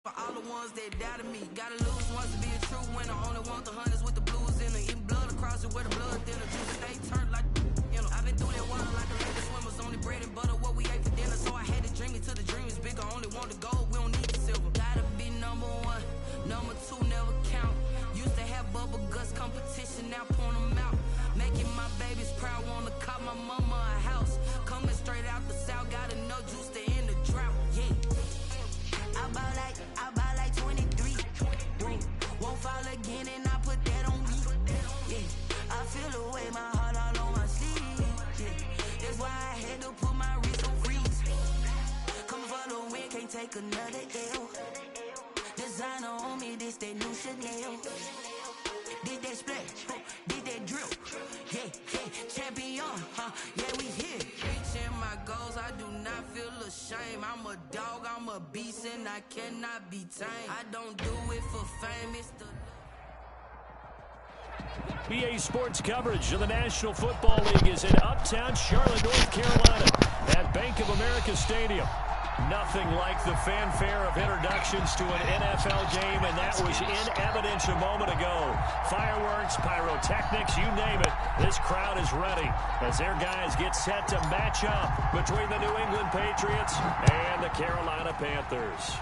For all the ones that doubted me, gotta lose once to be a true winner. Only want the hunters with the blues in it. Eating blood across it where the blood thinner. Juice stay turned like I've been through that water like a lady swimmers. Only bread and butter what we ate for dinner. So I had to dream it till the dream is bigger. Only want the gold, we don't need the silver. Gotta be number one, number two never count. Used to have bubble guts competition, now point them out. Making my babies proud, wanna cop my mama a house. Coming straight out the south, gotta know juice to end the drought. Yeah. I buy like 23. Won't fall again and I put that on me. Yeah, I feel the way, my heart all on my sleeve. Yeah, that's why I had to put my wrist on freeze. Coming for the win, can't take another L. Designer on me, this that new Chanel. Did that splash, did that drip. Yeah, champion, yeah, we here. Reaching my goals, I do not feel ashamed. I'm a dog, I'm a beast, and I cannot be tamed. I don't do it for fame, it's the... BA Sports coverage of the National Football League is in uptown Charlotte, North Carolina at Bank of America Stadium. Nothing like the fanfare of introductions to an NFL game, and that was in evidence a moment ago. Fireworks, pyrotechnics, you name it. This crowd is ready as their guys get set to match up between the New England Patriots and the Carolina Panthers.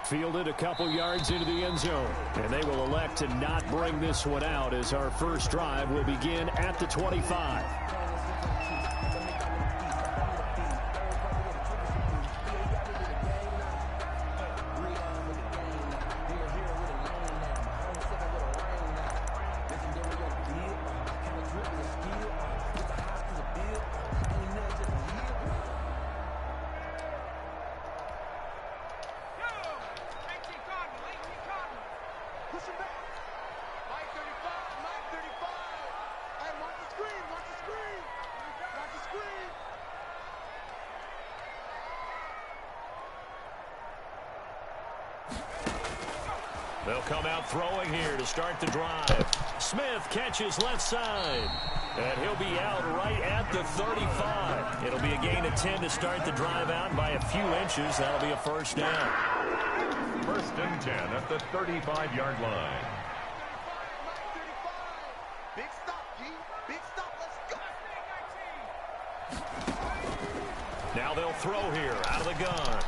Fielded a couple yards into the end zone, and they will elect to not bring this one out as our first drive will begin at the 25. They'll come out throwing here to start the drive. Smith catches left side. And he'll be out right at the 35. It'll be a gain of 10 to start the drive out by a few inches. That'll be a first down. First and 10 at the 35-yard line. Big stop, G. Big stop. Let's go. Now they'll throw here out of the gun.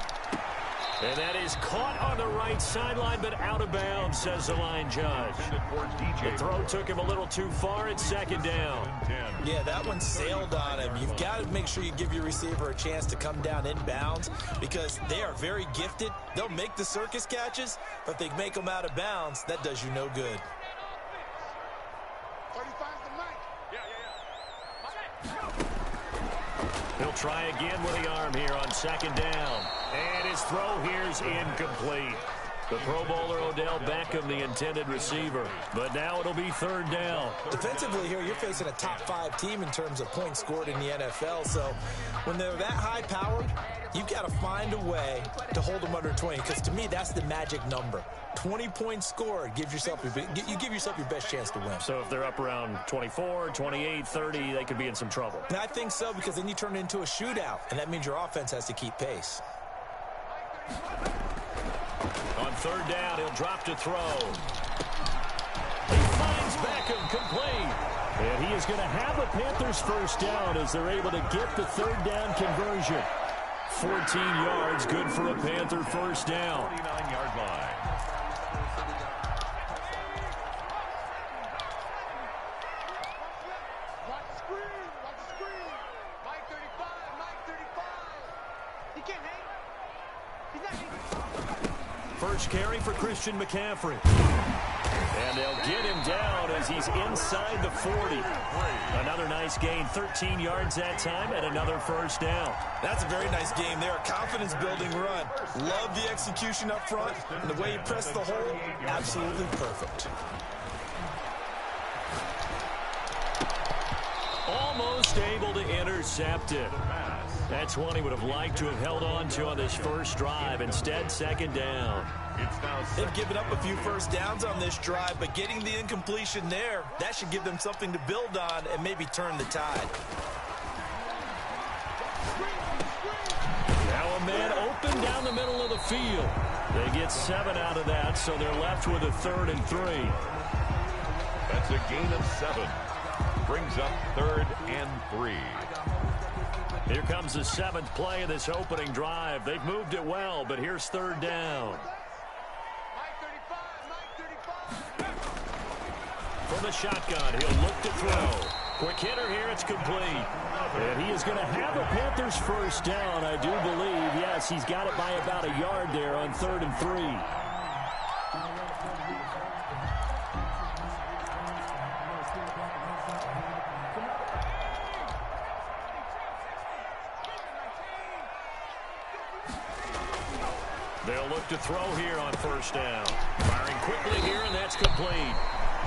And that is caught on the right sideline, but out of bounds, says the line judge. The throw took him a little too far. It's second down. Yeah, that one sailed on him. You've got to make sure you give your receiver a chance to come down inbounds because they are very gifted. They'll make the circus catches, but if they make them out of bounds, that does you no good. He'll try again with the arm here on second down. And his throw here's incomplete. The Pro Bowler Odell Beckham, the intended receiver. But now it'll be third down. Defensively here, you're facing a top-5 team in terms of points scored in the NFL. So when they're that high-powered, you've got to find a way to hold them under 20. Because to me, that's the magic number. 20 points scored gives yourself you give yourself your best chance to win. So if they're up around 24, 28, 30, they could be in some trouble. And I think so because then you turn it into a shootout, and that means your offense has to keep pace. On third down, he'll drop to throw. He finds Beckham complete. And he is going to have the Panthers first down as they're able to get the third down conversion. 14 yards, good for a Panther first down. 49-yard line. First carry for Christian McCaffrey. And they'll get him down as he's inside the 40. Another nice gain, 13 yards that time, and another first down. That's a very nice game there. A confidence-building run. Love the execution up front. And the way you press the hole, absolutely perfect. Almost able to intercept it. That's one he would have liked to have held on to on this first drive. Instead, second down. They've given up a few first downs on this drive, but getting the incompletion there, that should give them something to build on and maybe turn the tide. Now a man open down the middle of the field. They get 7 out of that, so they're left with a 3rd and 3. That's a gain of 7. Brings up 3rd and 3. Here comes the 7th play of this opening drive. They've moved it well, but here's 3rd down. From the shotgun, he'll look to throw. Quick hitter here, it's complete. And he is going to have a Panthers first down, I do believe. Yes, he's got it by about a yard there on 3rd and 3. They'll look to throw here on first down. Firing quickly here, and that's complete.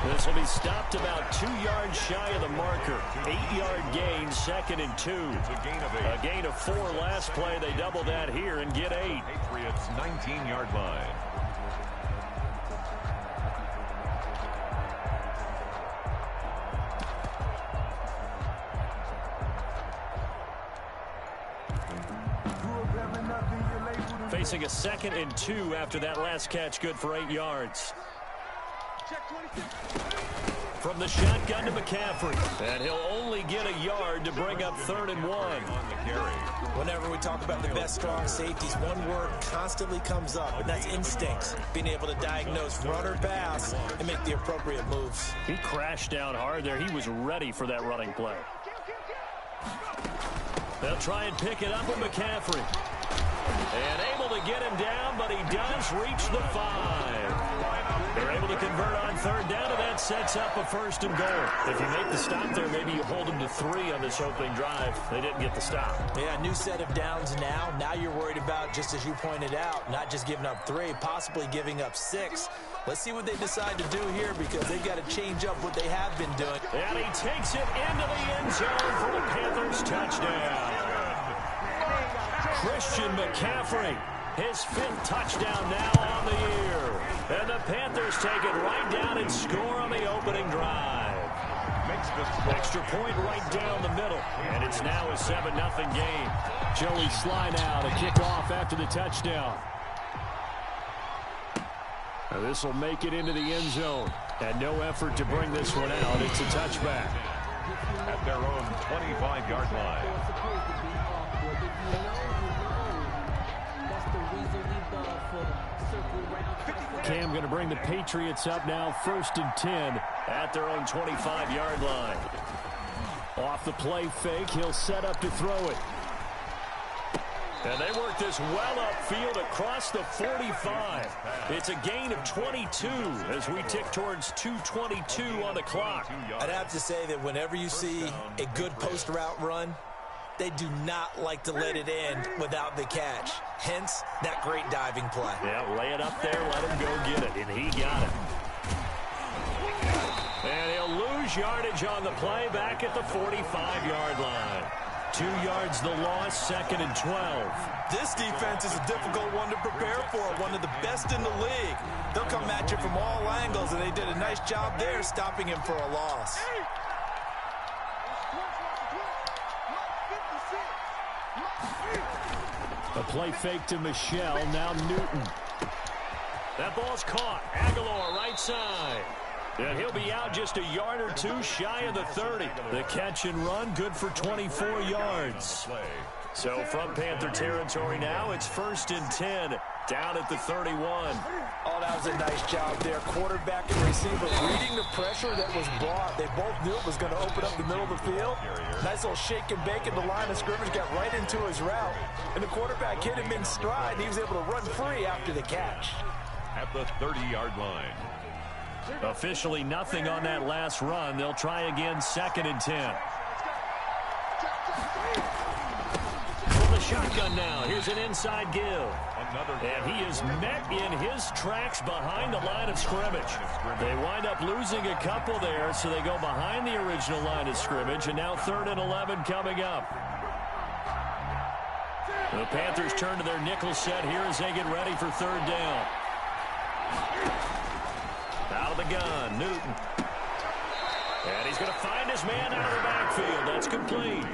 This will be stopped about 2 yards shy of the marker. 8-yard gain, 2nd and 2. A gain of 4 last play. They double that here and get 8. Patriots 19-yard line. Facing a 2nd and 2 after that last catch, good for 8 yards. From the shotgun to McCaffrey. And he'll only get a yard to bring up 3rd and 1. Whenever we talk about the best strong safeties, one word constantly comes up, and that's instincts. Being able to diagnose run or pass and make the appropriate moves. He crashed down hard there. He was ready for that running play. They'll try and pick it up with McCaffrey. And able to get him down, but he does reach the 5. They're able to convert on 3rd down, and that sets up a 1st and goal. If you make the stop there, maybe you hold them to 3 on this opening drive. They didn't get the stop. Yeah, new set of downs now. Now you're worried about, just as you pointed out, not just giving up 3, possibly giving up 6. Let's see what they decide to do here, because they've got to change up what they have been doing. And he takes it into the end zone for the Panthers touchdown. Christian McCaffrey, his 5th touchdown now on the year. And the Panthers take it right down and score on the opening drive. Extra point right down the middle. And it's now a 7-0 game. Joey Sly now to kick off after the touchdown. Now this will make it into the end zone. And no effort to bring this one out. It's a touchback. At their own 25-yard line. Cam going to bring the Patriots up now, 1st and 10 at their own 25-yard line. Off the play fake, he'll set up to throw it. And they work this well upfield across the 45. It's a gain of 22 as we tick towards 2:22 on the clock. I'd have to say that whenever you see a good post route run, they do not like to let it end without the catch. Hence, that great diving play. Yeah, lay it up there, let him go get it, and he got it. And he'll lose yardage on the play back at the 45-yard line. 2 yards the loss, 2nd and 12. This defense is a difficult one to prepare for, one of the best in the league. They'll come at you from all angles, and they did a nice job there stopping him for a loss. A play fake to Michelle, now Newton. That ball's caught. Aguilar right side. And he'll be out just a yard or 2 shy of the 30. The catch and run, good for 24 yards. So from Panther territory now, it's 1st and 10, down at the 31. Oh, that was a nice job there. Quarterback and receiver reading the pressure that was brought. They both knew it was going to open up the middle of the field. Nice little shake and bake at the line of scrimmage, got right into his route. And the quarterback hit him in stride, and he was able to run free after the catch. At the 30-yard line. Officially nothing on that last run. They'll try again, 2nd and 10. From the shotgun now, here's an inside give. And he is met in his tracks behind the line of scrimmage. They wind up losing a couple there, so they go behind the original line of scrimmage, and now 3rd and 11 coming up. The Panthers turn to their nickel set here as they get ready for third down. Out of the gun, Newton. And he's going to find his man out of the backfield. That's complete.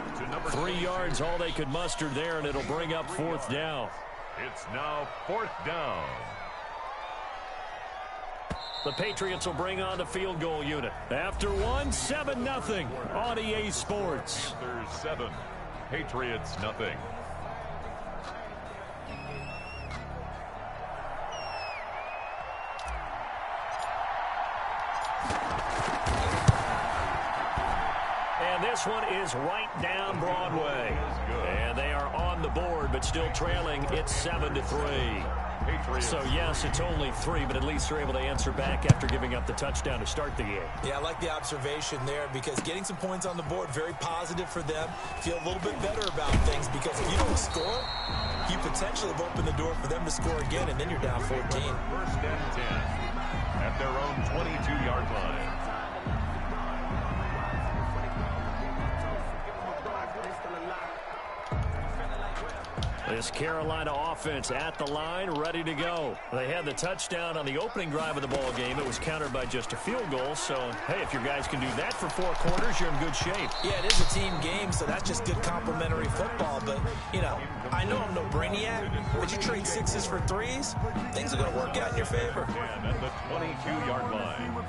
3 yards, all they could muster there, and it'll bring up fourth down. It's now fourth down. The Patriots will bring on the field goal unit. After one, 7-0 on EA Sports. Panthers 7, Patriots nothing. And this one is right down Broadway. And they are on the board, but still trailing. It's 7-3. So, yes, it's only 3, but at least they're able to answer back after giving up the touchdown to start the game. Yeah, I like the observation there because getting some points on the board, very positive for them. Feel a little bit better about things because if you don't score, you potentially have opened the door for them to score again, and then you're down 14. First and 10 at their own 22-yard line. This Carolina offense at the line, ready to go. They had the touchdown on the opening drive of the ball game. It was countered by just a field goal. So, hey, if your guys can do that for 4 quarters, you're in good shape. Yeah, it is a team game, so that's just good complementary football. But, you know, I know I'm no brainiac, but you trade 6s for 3s, things are going to work out in your favor. And at the 22-yard line.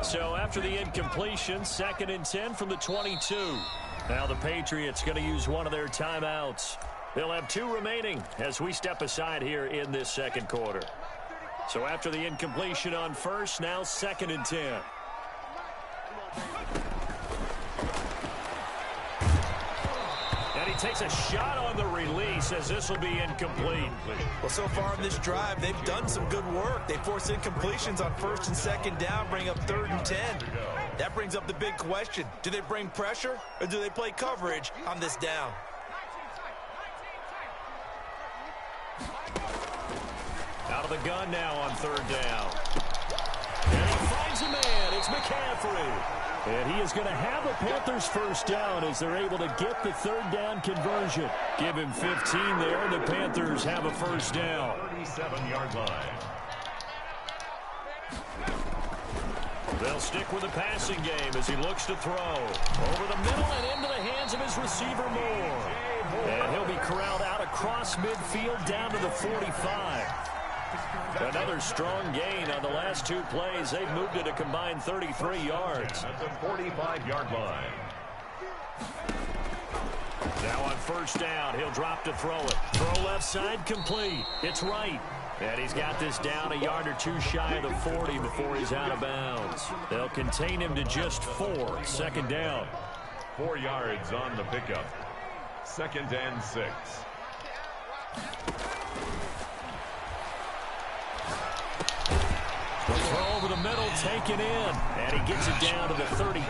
So after the incompletion, 2nd and 10 from the 22. Now the Patriots going to use one of their timeouts. They'll have 2 remaining as we step aside here in this second quarter. So after the incompletion on first, now 2nd and 10. And he takes a shot on the release as this will be incomplete. Well, so far in this drive, they've done some good work. They force incompletions on 1st and 2nd down, bring up 3rd and 10. That brings up the big question. Do they bring pressure or do they play coverage on this down? Out of the gun now on 3rd down. And he finds a man. It's McCaffrey. And he is going to have a Panthers first down as they're able to get the 3rd down conversion. Give him 15 there. The Panthers have a first down. 37-yard line. They'll stick with the passing game as he looks to throw. Over the middle and into the hands of his receiver, Moore. And he'll be corralled out across midfield down to the 45. Another strong gain on the last 2 plays. They've moved it a combined 33 yards. At the 45-yard line. Now on first down, he'll drop to throw it. Throw left side, complete. It's right. And he's got this down a yard or 2 shy of the 40 before he's out of bounds. They'll contain him to just 4. 2nd down. 4 yards on the pickup. 2nd and 6. The throw over the middle, taken in. And he gets it down to the 32.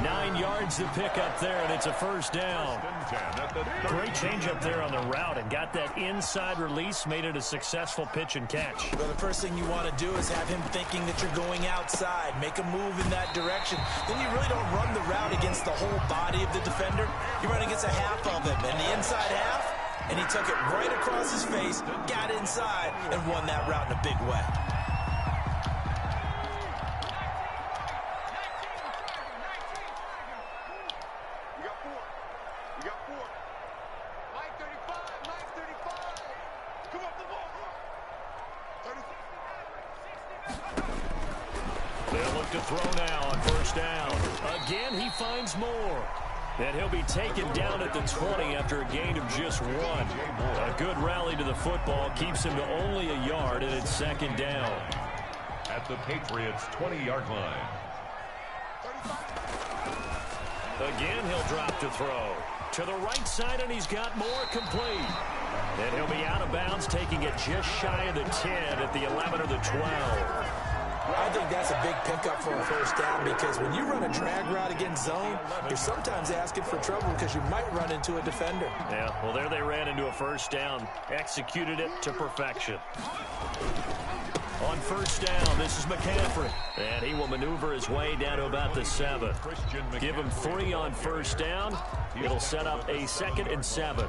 9 yards to pick up there, and it's a first down. Great change up there on the route and got that inside release, made it a successful pitch and catch. Well, the first thing you want to do is have him thinking that you're going outside, make a move in that direction. Then you really don't run the route against the whole body of the defender. You run against a half of him, and the inside half, and he took it right across his face, got inside, and won that route in a big way. To throw now on first down. Again, he finds Moore. And he'll be taken down at the 20 after a gain of just 1. A good rally to the football keeps him to only a yard, and it's 2nd down. At the Patriots' 20-yard line. Again, he'll drop to throw. To the right side, and he's got Moore complete. And he'll be out of bounds, taking it just shy of the 10 at the 11 or the 12. I think that's a big pickup for a first down because when you run a drag route against zone, you're sometimes asking for trouble because you might run into a defender. Yeah, well, there they ran into a first down. Executed it to perfection. On first down, this is McCaffrey. And he will maneuver his way down to about the 7. Give him 3 on first down. It'll set up a 2nd and 7.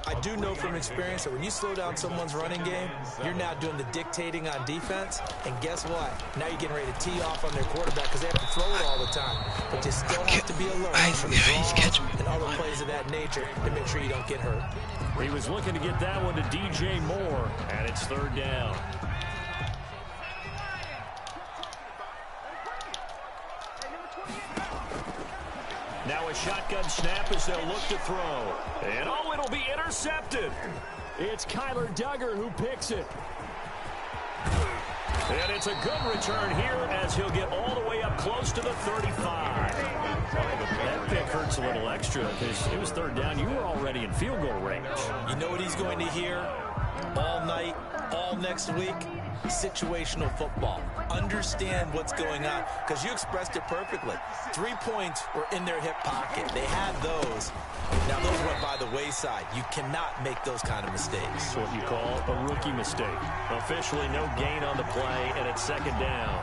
I do know from experience that when you slow down someone's running game, you're now doing the dictating on defense. And guess what? Now you're getting ready to tee off on their quarterback because they have to throw it all the time. But you still have to be alert for the draw and other plays of that nature to make sure you don't get hurt. He was looking to get that one to DJ Moore, and it's 3rd down. Now a shotgun snap as they'll look to throw. And oh, it'll be intercepted. It's Kyler Duggar who picks it. And it's a good return here as he'll get all the way up close to the 35. That pick hurts a little extra because it was 3rd down. You were already in field goal range. You know what he's going to hear all night, all next week? Situational football. Understand what's going on because you expressed it perfectly. 3 points were in their hip pocket. They had those. Now those went by the wayside. You cannot make those kind of mistakes. That's what you call a rookie mistake. Officially no gain on the play, and it's 2nd down.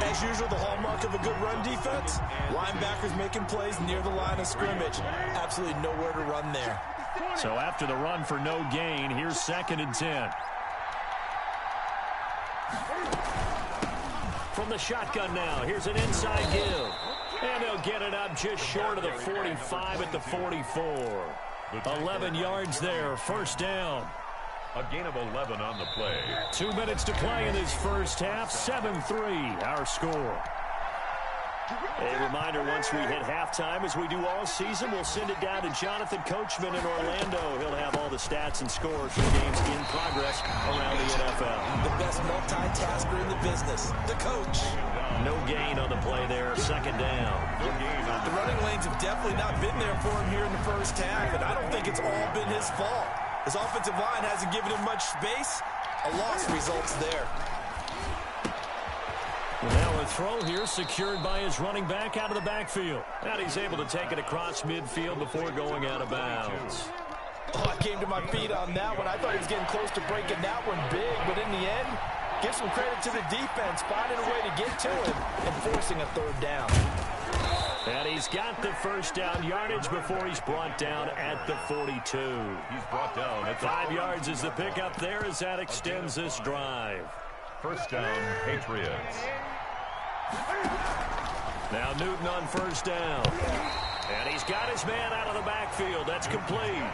As usual, the hallmark of a good run defense, linebackers making plays near the line of scrimmage. Absolutely nowhere to run there. So after the run for no gain, here's 2nd and 10. From the shotgun now, here's an inside give. And they'll get it up just short of the 45 at the 44. 11 yards there, 1st down. A gain of 11 on the play. 2 minutes to play in this first half, 7-3 our score. A reminder, once we hit halftime, as we do all season, we'll send it down to Jonathan Coachman in Orlando. He'll have all the stats and scores from games in progress around the NFL. The best multitasker in the business, the coach. No gain on the play there, 2nd down. The running lanes have definitely not been there for him here in the first half, and I don't think it's all been his fault. His offensive line hasn't given him much space. A loss results there. Now a throw here secured by his running back out of the backfield. And he's able to take it across midfield before going out of bounds. Oh, I came to my feet on that one. I thought he was getting close to breaking that one big, but in the end, give some credit to the defense, finding a way to get to him and forcing a 3rd down. And he's got the 1st down yardage before he's brought down at the 42. He's brought down at 5 yards is the pickup there as that extends this drive. 1st down, Patriots. Now Newton on 1st down. And he's got his man out of the backfield. That's complete.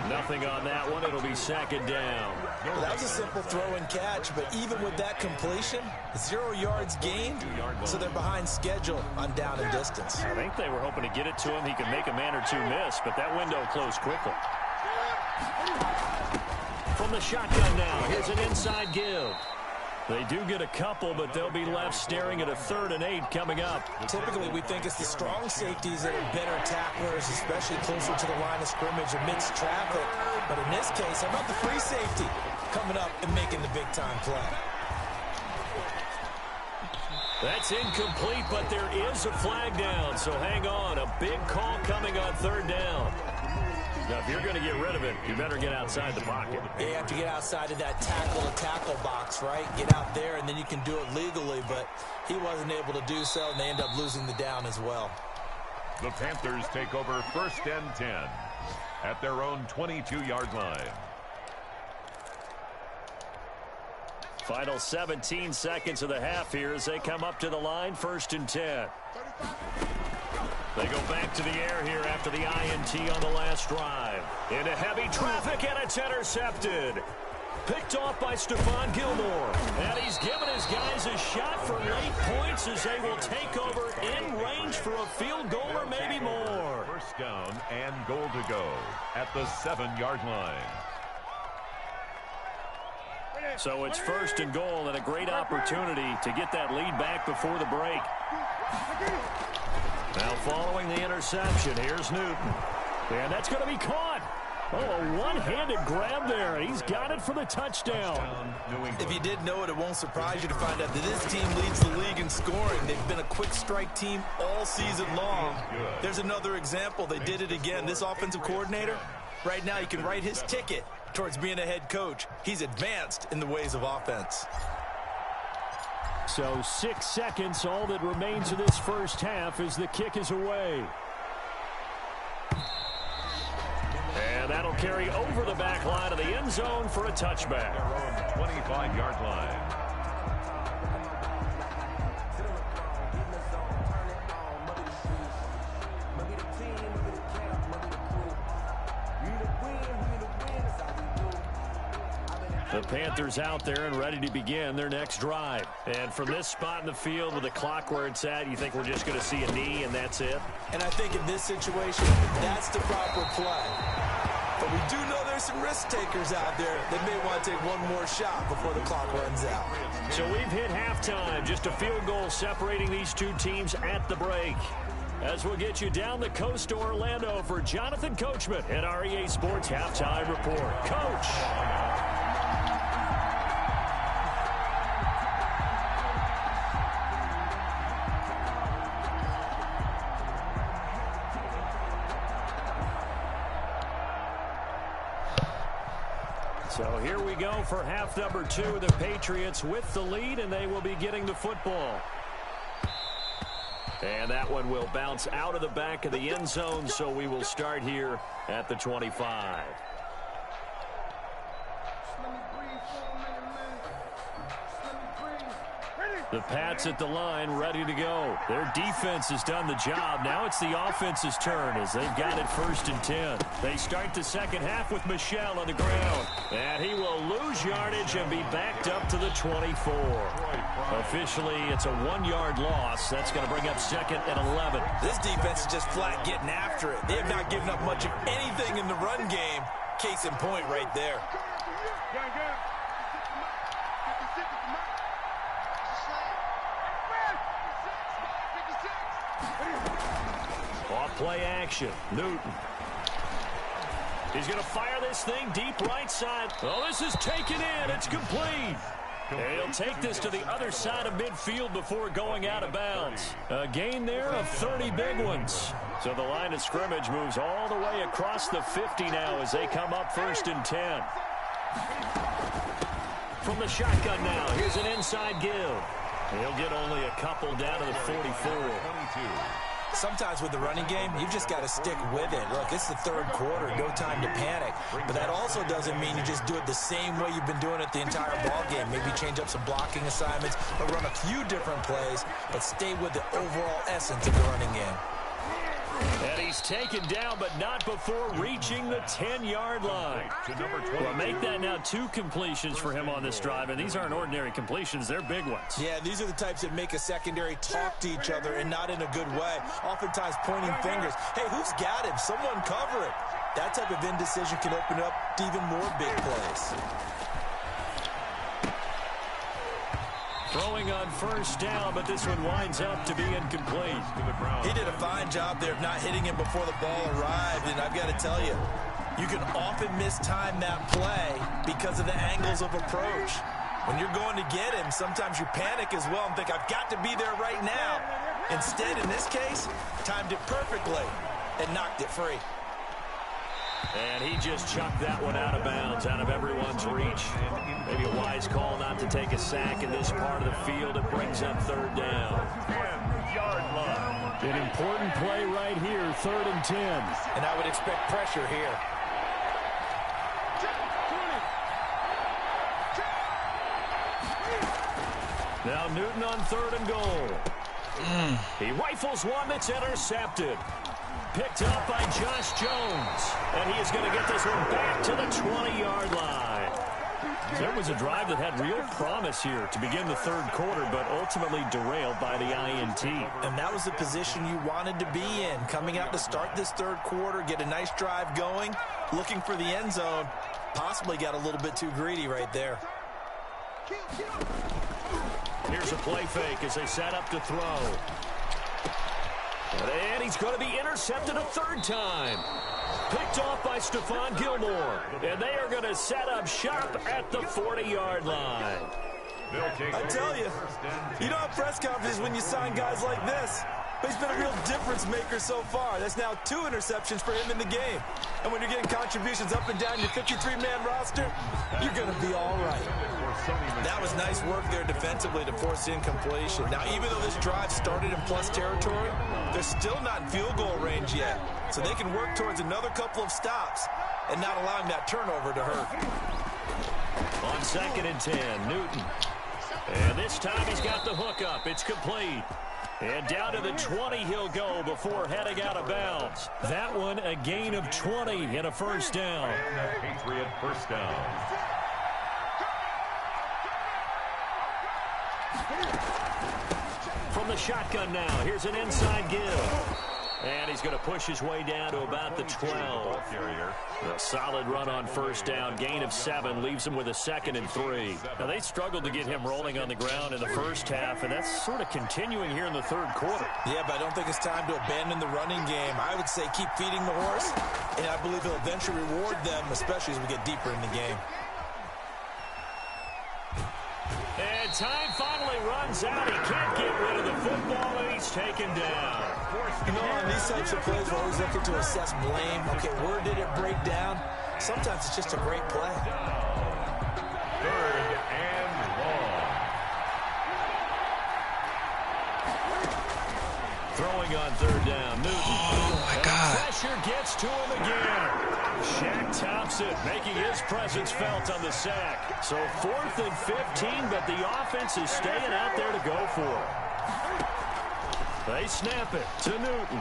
Nothing on that one. It'll be 2nd down. Well, that was a simple throw and catch, but even with that completion, 0 yards gained, so they're behind schedule on down and distance. I think they were hoping to get it to him. He could make a man or two miss, but that window closed quickly. From the shotgun now, here's an inside give. They do get a couple, but they'll be left staring at a 3rd and 8 coming up. Typically, we think it's the strong safeties that are better tacklers, especially closer to the line of scrimmage amidst traffic. But in this case, how about the free safety coming up and making the big-time play? That's incomplete, but there is a flag down, so hang on. A big call coming on 3rd down. Now, if you're going to get rid of it, you better get outside the pocket. You have to get outside of that tackle-to-tackle box, right? Get out there, and then you can do it legally, but he wasn't able to do so, and they end up losing the down as well. The Panthers take over 1st and 10 at their own 22-yard line. Final 17 seconds of the half here as they come up to the line, 1st and 10. They go back to the air here after the INT on the last drive. Into heavy traffic, and it's intercepted. Picked off by Stephon Gilmore. And he's given his guys a shot for late points as they will take over in range for a field goal or maybe more. 1st down and goal to go at the 7-yard line. So it's 1st and goal and a great opportunity to get that lead back before the break. Now following the interception, here's Newton. And that's going to be caught. Oh, a one-handed grab there. He's got it for the touchdown. If you did know it, it won't surprise you to find out that this team leads the league in scoring. They've been a quick strike team all season long. There's another example. They did it again. This offensive coordinator, right now, you can write his ticket towards being a head coach. He's advanced in the ways of offense. So 6 seconds, all that remains of this first half as the kick is away. And that'll carry over the back line of the end zone for a touchback. 25-yard line. The Panthers out there and ready to begin their next drive. And from this spot in the field with the clock where it's at, you think we're just going to see a knee and that's it? And I think in this situation, that's the proper play. But we do know there's some risk takers out there that may want to take one more shot before the clock runs out. So we've hit halftime. Just a field goal separating these two teams at the break. As we'll get you down the coast to Orlando for Jonathan Coachman at our EA Sports Halftime Report. Coach! So here we go for half number 2. The Patriots with the lead, and they will be getting the football. And that one will bounce out of the back of the end zone, so we will start here at the 25. The Pats at the line, ready to go. Their defense has done the job. Now it's the offense's turn as they've got it 1st and 10. They start the second half with Michel on the ground. And he will lose yardage and be backed up to the 24. Officially, it's a 1-yard loss. That's going to bring up 2nd and 11. This defense is just flat getting after it. They have not given up much of anything in the run game. Case in point right there. Play action. Newton. He's going to fire this thing deep right side. Oh, this is taken in. It's complete. And he'll take this to the other side of midfield before going out of bounds. A gain there of 30 big ones. So the line of scrimmage moves all the way across the 50 now as they come up 1st and 10. From the shotgun now, here's an inside give. He'll get only a couple down to the 44. Sometimes with the running game, you just got to stick with it. Look, it's the 3rd quarter, no time to panic. But that also doesn't mean you just do it the same way you've been doing it the entire ball game. Maybe change up some blocking assignments or run a few different plays, but stay with the overall essence of the running game. And he's taken down, but not before reaching the 10-yard line. Well, make that now 2 completions for him on this drive, and these aren't ordinary completions. They're big ones. Yeah, these are the types that make a secondary talk to each other and not in a good way. Oftentimes pointing fingers. Hey, who's got him? Someone cover it. That type of indecision can open up to even more big plays. Throwing on 1st down, but this one winds up to be incomplete. He did a fine job there of not hitting him before the ball arrived, and I've got to tell you, you can often mistime that play because of the angles of approach. When you're going to get him, sometimes you panic as well and think, I've got to be there right now. Instead, in this case, timed it perfectly and knocked it free. And he just chucked that one out of bounds, out of everyone's reach. Maybe a wise call not to take a sack in this part of the field. It brings up 3rd down. 10-yard line. An important play right here, 3rd and 10. And I would expect pressure here. Now Newton on 3rd and goal. He rifles one that's intercepted. Picked up by Josh Jones. And he is going to get this one back to the 20-yard line. There was a drive that had real promise here to begin the 3rd quarter, but ultimately derailed by the INT. And that was the position you wanted to be in. Coming out to start this 3rd quarter, get a nice drive going, looking for the end zone. Possibly got a little bit too greedy right there. Here's a play fake as they set up to throw. And he's going to be intercepted a 3rd time. Picked off by Stephon Gilmore. And they are going to set up shop at the 40-yard line. I tell you, you don't have press conferences when you sign guys like this. but he's been a real difference maker so far. That's now 2 interceptions for him in the game. And when you're getting contributions up and down your 53-man roster, you're going to be all right. That was nice work there defensively to force incompletion. Now, even though this drive started in plus territory, they're still not in field goal range yet. So they can work towards another couple of stops and not allowing that turnover to hurt. On 2nd and 10, Newton. And this time he's got the hook up. It's complete. And down to the 20 he'll go before heading out of bounds. That one a gain of 20 and a first down. Patriot first down. From the shotgun now, here's an inside give. And he's going to push his way down to about the 12. A solid run on first down. Gain of 7 leaves him with a 2nd and 3. Now, they struggled to get him rolling on the ground in the first half, and that's sort of continuing here in the third quarter. Yeah, but I don't think it's time to abandon the running game. I would say keep feeding the horse, and I believe he'll eventually reward them, especially as we get deeper in the game. And time finally runs out. He can't get rid of the football, and he's taken down. You know, on these types of plays, we're always looking to assess blame. Okay, where did it break down? Sometimes it's just a great play. 3rd and long. Throwing on 3rd down, Newton. Oh, my God. Pressure gets to him again. Shaq Thompson making his presence felt on the sack. So 4th and 15, but the offense is staying out there to go for it. They snap it to Newton.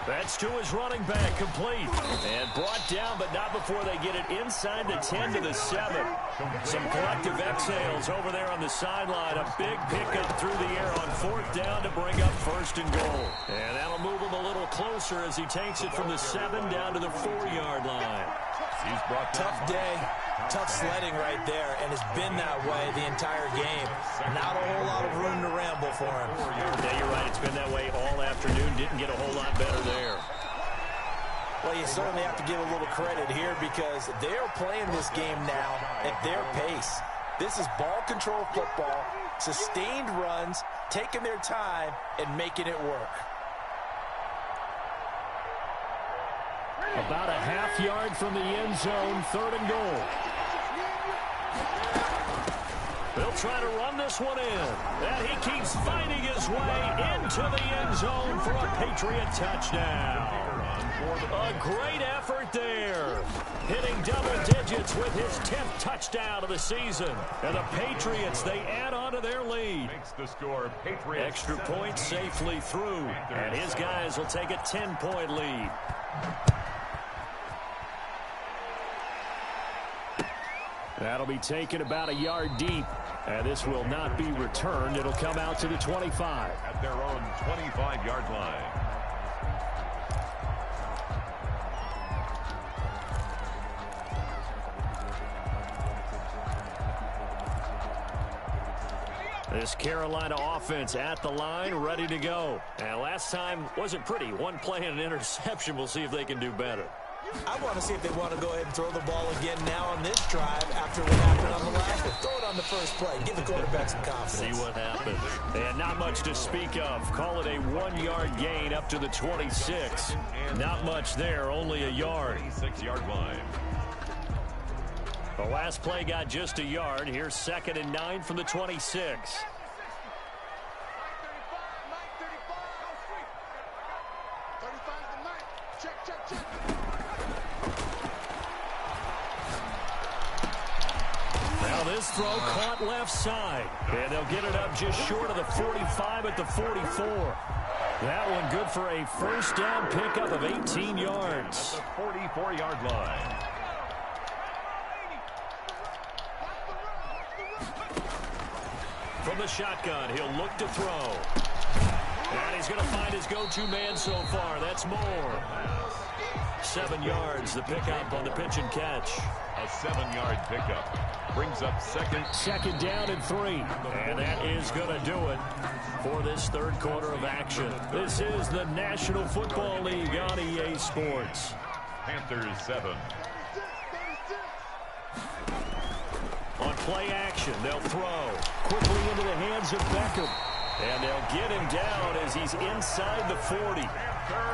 That's to his running back, complete. And brought down, but not before they get it inside the 10 to the 7. Some collective exhales over there on the sideline. A big pickup through the air on 4th down to bring up 1st and goal. And that'll move him a little closer as he takes it from the 7 down to the 4-yard line. He's brought Tough day, tough sledding right there, and it's been that way the entire game. Not a whole lot of room to ramble for him. Yeah, you're right. It's been that way all afternoon. Didn't get a whole lot better there. Well, you certainly have to give a little credit here because they're playing this game now at their pace. This is ball control football, sustained runs, taking their time, and making it work. About a half-yard from the end zone, 3rd and goal. They'll try to run this one in. And he keeps fighting his way into the end zone for a Patriot touchdown. A great effort there. Hitting double digits with his 10th touchdown of the season. And the Patriots, they add on to their lead. makes the score Patriots. Extra point safely through. And his guys will take a 10-point lead. That'll be taken about a yard deep. And this will not be returned. It'll come out to the 25. At their own 25-yard line. This Carolina offense at the line, ready to go. And last time wasn't pretty. One play and an interception. We'll see if they can do better. I want to see if they want to go ahead and throw the ball again now on this drive after what happened on the last one. Throw it on the first play. Give the quarterback some confidence. See what happens. And not much to speak of. Call it a 1-yard gain up to the 26. Not much there, only a yard. 26-yard line. The last play got just a yard. Here's 2nd and 9 from the 26. Now this throw caught left side. And they'll get it up just short of the 45 at the 44. That one good for a first down pickup of 18 yards. At the 44-yard line. From the shotgun, he'll look to throw. And he's going to find his go-to man so far. That's Moore. 7 yards, the pickup on the pitch and catch. A 7-yard pickup. Brings up second down and 3. And that is going to do it for this third quarter of action. This is the National Football League on EA Sports. Panthers 7. On play action, they'll throw quickly into the hands of Beckham. And they'll get him down as he's inside the 40.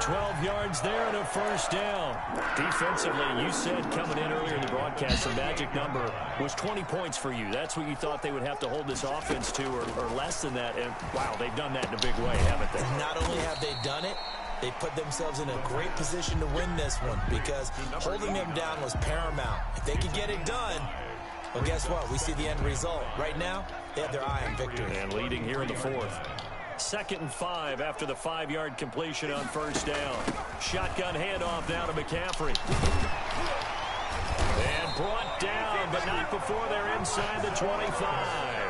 12 yards there and a first down. Defensively, you said coming in earlier in the broadcast, the magic number was 20 points for you. That's what you thought they would have to hold this offense to, or less than that. And, wow, they've done that in a big way, haven't they? Not only have they done it, they put themselves in a great position to win this one because holding them down was paramount. If they could get it done, well, guess what? We see the end result. Right now, they have their eye on victory. And leading here in the fourth. 2nd and 5 after the 5-yard completion on first down. Shotgun handoff now to McCaffrey. And brought down, but not before they're inside the 25.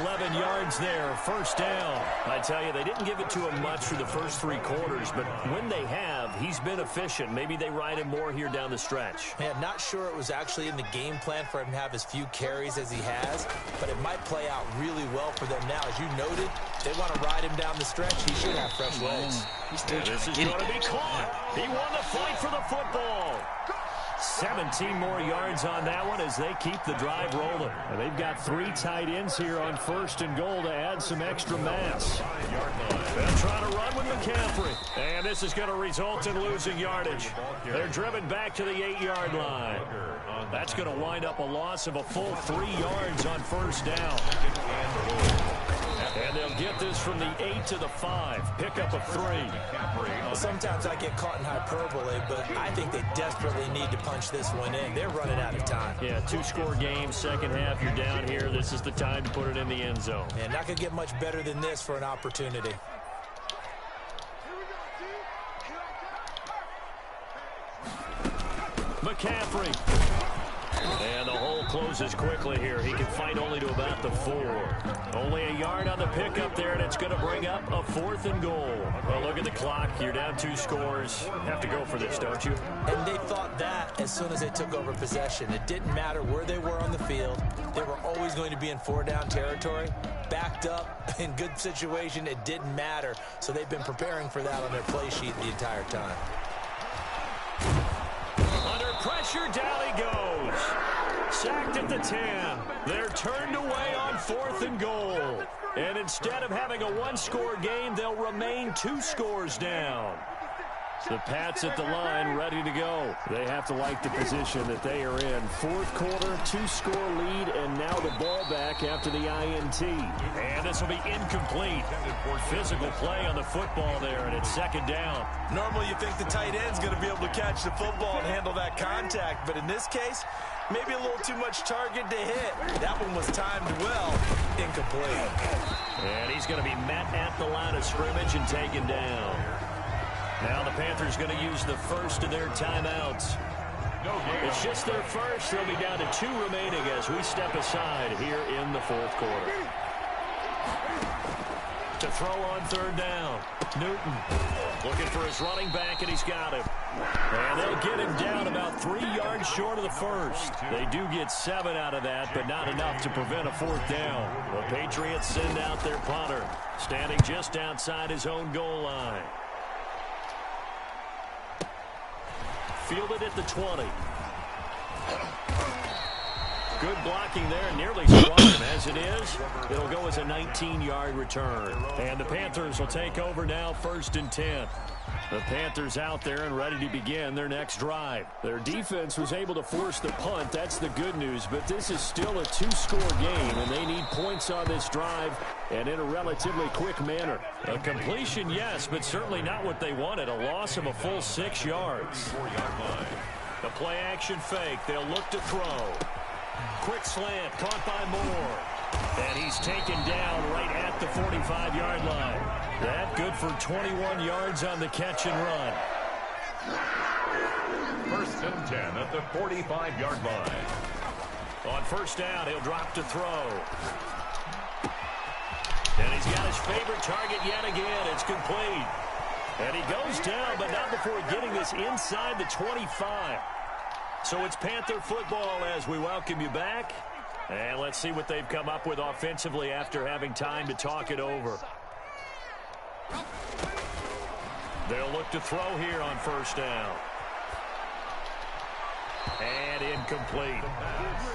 11 yards there, first down. I tell you, they didn't give it to him much through the first 3 quarters, but when they have, he's been efficient. Maybe they ride him more here down the stretch. Man, not sure it was actually in the game plan for him to have as few carries as he has, but it might play out really well for them now. As you noted, they want to ride him down the stretch. He should have fresh legs. This is going to be caught. He won the fight for the football. 17 more yards on that one as they keep the drive rolling. And they've got 3 tight ends here on 1st and goal to add some extra mass. They'll try to run with McCaffrey. And this is going to result in losing yardage. They're driven back to the 8-yard line. That's going to wind up a loss of a full 3 yards on first down. And they'll get this from the 8 to the 5. Pickup of 3. Well, sometimes I get caught in hyperbole, but I think they desperately need to punch this one in. They're running out of time. Yeah, 2-score game, second half, you're down here. This is the time to put it in the end zone. And not going to get much better than this for an opportunity. McCaffrey. And the hole closes quickly here. He can fight only to about the 4. Only a yard on the pickup there, and it's going to bring up a 4th and goal. Well, look at the clock. You're down 2 scores. Have to go for this, don't you? And they thought that as soon as they took over possession. It didn't matter where they were on the field. They were always going to be in 4-down territory. Backed up, in good situation, it didn't matter. So they've been preparing for that on their play sheet the entire time. Under pressure, down he goes. Sacked at the 10. They're turned away on 4th and goal. And instead of having a 1-score game, they'll remain 2 scores down. The Pats at the line ready to go. They have to like the position that they are in. 4th quarter, 2-score lead, and now the ball back after the INT. And this will be incomplete. Physical play on the football there, and it's 2nd down. Normally you think the tight end's going to be able to catch the football and handle that contact, but in this case, maybe a little too much target to hit. That one was timed well, incomplete. And he's going to be met at the line of scrimmage and taken down. Now the Panthers going to use the first of their timeouts. It's just their first. They'll be down to 2 remaining as we step aside here in the 4th quarter. To throw on 3rd down. Newton looking for his running back, and he's got him. And they'll get him down about 3 yards short of the first. They do get 7 out of that, but not enough to prevent a 4th down. The Patriots send out their punter, standing just outside his own goal line. Fielded at the 20. Good blocking there, nearly swung him. As it is, it'll go as a 19-yard return. And the Panthers will take over now, 1st and 10. The Panthers out there and ready to begin their next drive. Their defense was able to force the punt. That's the good news, but this is still a 2-score game, and they need points on this drive and in a relatively quick manner. A completion, yes, but certainly not what they wanted. A loss of a full 6 yards. The play action fake. They'll look to throw. Quick slant, caught by Moore. And he's taken down right at the 45-yard line. That good for 21 yards on the catch and run. 1st and 10 at the 45-yard line. On 1st down, he'll drop to throw. And he's got his favorite target yet again. It's complete. And he goes down, but not before getting this inside the 25. So it's Panther football as we welcome you back. And let's see what they've come up with offensively after having time to talk it over. They'll look to throw here on 1st down. And incomplete.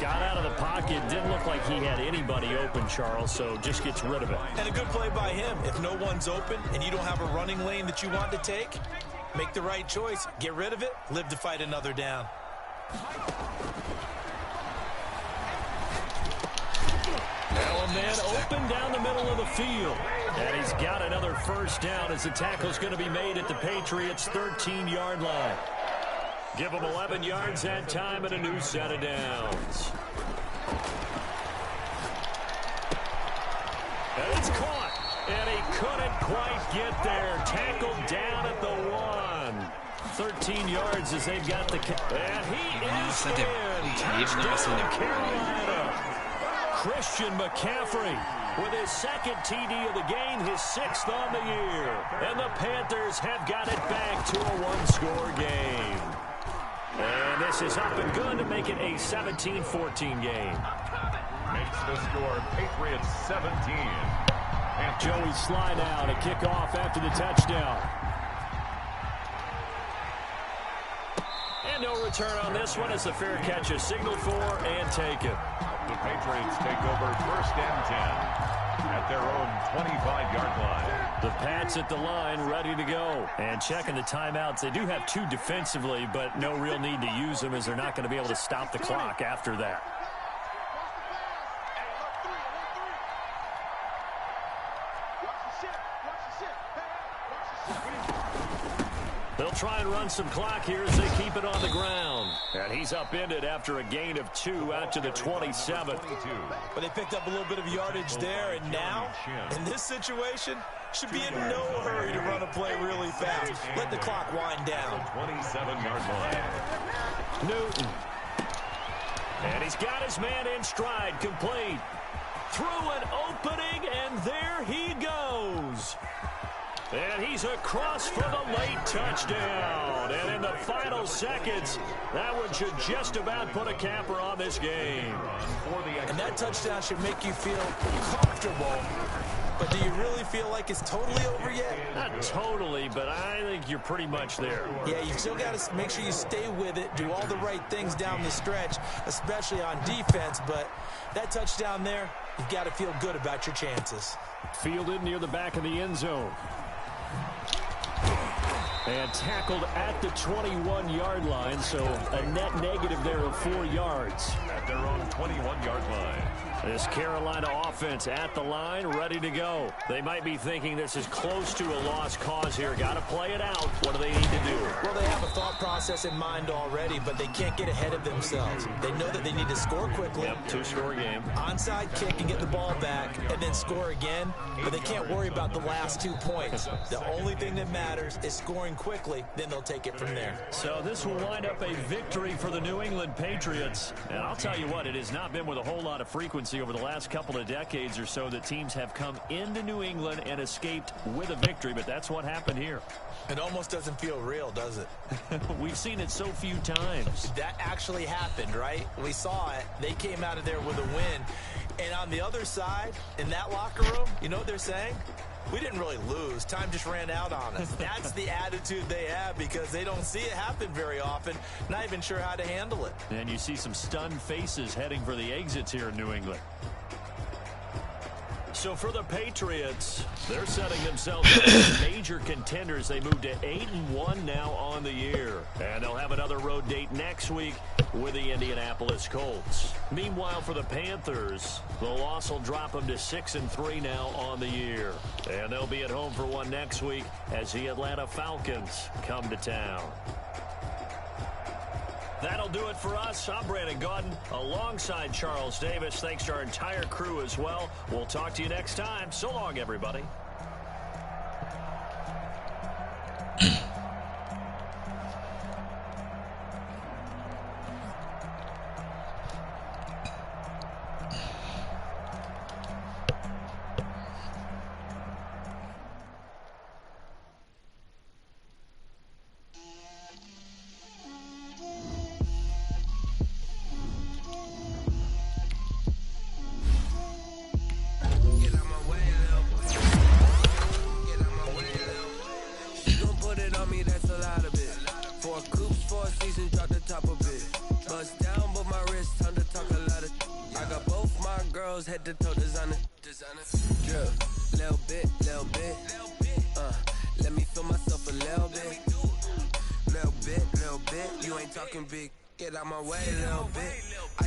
Got out of the pocket. Didn't look like he had anybody open, Charles, so just gets rid of it. And a good play by him. If no one's open and you don't have a running lane that you want to take, make the right choice. Get rid of it. Live to fight another down. Now a man open down the middle of the field. And he's got another first down as the tackle's going to be made at the Patriots' 13-yard line. Give them 11 yards that time and a new set of downs. And it's caught. And he couldn't quite get there. Tackled down at the 1. 13 yards as they've got the... And he is in. Touchdown, Carolina. Christian McCaffrey with his second TD of the game, his 6th on the year. And the Panthers have got it back to a one-score game. And this is up and good to make it a 17-14 game. Makes the score Patriots 17. And Joey Sly now to kick off after the touchdown. And no return on this one as the fair catch is signaled for and taken. The Patriots take over 1st and 10 at their own 25-yard line. The Pats at the line, ready to go. And checking the timeouts. They do have 2 defensively, but no real need to use them as they're not going to be able to stop the clock after that. They'll try and run some clock here as they keep it on the ground. And he's upended after a gain of 2 out to the 27. But they picked up a little bit of yardage there, and now, in this situation, should be in no hurry to run a play really fast. Let the clock wind down. 27-yard line. Newton. And he's got his man in stride, complete. Through an opening, and there he goes. And he's across for the late touchdown. And in the final seconds, that one should just about put a capper on this game. And that touchdown should make you feel comfortable. But do you really feel like it's totally over yet? Not totally, but I think you're pretty much there. Yeah, you still got to make sure you stay with it, do all the right things down the stretch, especially on defense. But that touchdown there, you've got to feel good about your chances. Fielded near the back of the end zone. And tackled at the 21-yard line, so a net negative there of 4 yards. At their own 21-yard line. This Carolina offense at the line, ready to go. They might be thinking this is close to a lost cause here. Got to play it out. What do they need to do? Well, they have a thought process in mind already, but they can't get ahead of themselves. They know that they need to score quickly. Yep, 2-score game. Onside kick and get the ball back, and then score again. But they can't worry about the last 2 points. The only thing that matters is scoring quickly, then they'll take it from there. So this will wind up a victory for the New England Patriots. And I'll tell you what, it has not been with a whole lot of frequency over the last couple of decades or so that teams have come into New England and escaped with a victory, but that's what happened here. It almost doesn't feel real, does it? We've seen it so few times. That actually happened, right? We saw it. They came out of there with a win. And on the other side, in that locker room, you know what they're saying? We didn't really lose. Time just ran out on us. That's the attitude they have because they don't see it happen very often. Not even sure how to handle it. And you see some stunned faces heading for the exits here in New England. So for the Patriots, they're setting themselves up as major contenders. They move to 8-1 now on the year. And they'll have another road date next week with the Indianapolis Colts. Meanwhile, for the Panthers, the loss will drop them to 6-3 now on the year. And they'll be at home for one next week as the Atlanta Falcons come to town. That'll do it for us. I'm Brandon Gaudin alongside Charles Davis. Thanks to our entire crew as well. We'll talk to you next time. So long, everybody. toes, head to toe, designer. Drip, little bit. Let me feel myself a little bit. Little bit. You ain't talking big. Get out my way, little bit. I